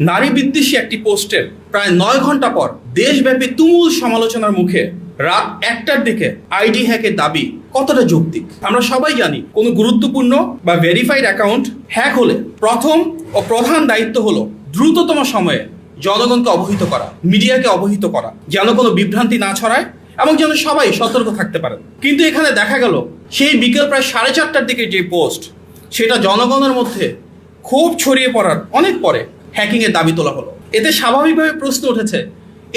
নারী বিদ্বেষী একটি পোস্টের প্রায় 9 ঘন্টা পর দেশব্যাপী তুমুল সমালোচনার মুখে রাত 1টার দিকে আইডি হ্যাকের দাবি কতটা যৌক্তিক। আমরা সবাই জানি কোনো গুরুত্বপূর্ণ বা ভেরিফাইড অ্যাকাউন্ট হ্যাক হলে প্রথম ও প্রধান দায়িত্ব হলো দ্রুততম সময়ে জনগণকে অবহিত করা, মিডিয়াকে অবহিত করা, যেন কোনো বিভ্রান্তি না ছড়ায় এবং যেন সবাই সতর্ক থাকতে পারেন। কিন্তু এখানে দেখা গেল সেই বিকেল প্রায় 4:30টার দিকে যে পোস্ট, সেটা জনগণের মধ্যে ক্ষোভ ছড়িয়ে পড়ার অনেক পরে হ্যাকিংয়ের দাবি তোলা হলো। এতে স্বাভাবিকভাবে প্রশ্ন উঠেছে,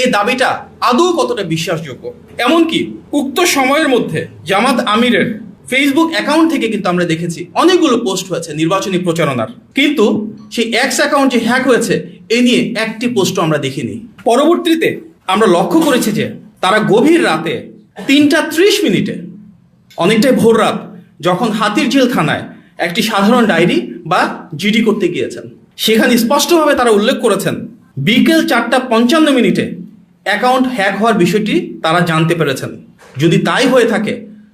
এই দাবিটা আদৌ কতটা বিশ্বাসযোগ্য। এমনকি উক্ত সময়ের মধ্যে জামাত আমিরের ফেসবুক অ্যাকাউন্ট থেকে কিন্তু আমরা দেখেছি অনেকগুলো পোস্ট হয়েছে নির্বাচনী প্রচারণার, কিন্তু সেই এক্স অ্যাকাউন্ট যে হ্যাক হয়েছে এ নিয়ে একটি পোস্টও আমরা দেখিনি। পরবর্তীতে আমরা লক্ষ্য করেছি যে তারা গভীর রাতে 3:30 অনেকটাই ভোর রাত, যখন হাতিরঝিল থানায় একটি সাধারণ ডায়েরি বা জিডি করতে গিয়েছেন, সেখানে স্পষ্টভাবে তারা উল্লেখ করেছেন বিকেল 4:55 অ্যাকাউন্ট হ্যাক হওয়ার বিষয়টি তারা জানতে পেরেছেন। যদি তাই হয়ে থাকে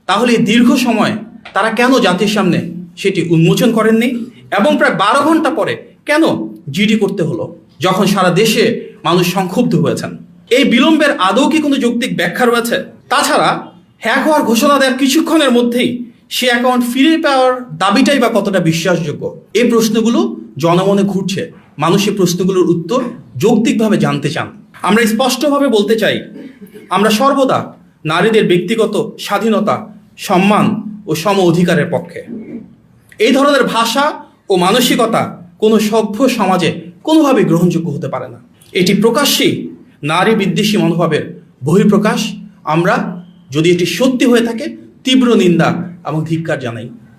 তাহলে এই দীর্ঘ সময় তারা কেন জাতির সামনে সেটি উন্মোচন করেননি এবং প্রায় 12 ঘন্টা পরে কেন জিডি করতে হলো, যখন সারা দেশে মানুষ সংক্ষুব্ধ হয়েছেন। এই বিলম্বের আদৌ কি কোনো যৌক্তিক ব্যাখ্যা রয়েছে? তাছাড়া হ্যাক হওয়ার ঘোষণা দেওয়ার কিছুক্ষণের মধ্যেই সে অ্যাকাউন্ট ফিরে পাওয়ার দাবিটাই বা কতটা বিশ্বাসযোগ্য? এই প্রশ্নগুলো জনমনে ঘুরছে। মানুষ এই প্রশ্নগুলোর উত্তর যৌক্তিকভাবে জানতে চান। আমরা স্পষ্টভাবে বলতে চাই, আমরা সর্বদা নারীদের ব্যক্তিগত স্বাধীনতা, সম্মান ও সম অধিকারের পক্ষে। এই ধরনের ভাষা ও মানসিকতা কোনো সভ্য সমাজে কোনোভাবেই গ্রহণযোগ্য হতে পারে না। এটি প্রকাশ্যেই নারী বিদ্বেষী মনোভাবের বহিঃপ্রকাশ। আমরা যদি এটি সত্যি হয়ে থাকে তীব্র নিন্দা এবং ধিক্কার জানাই।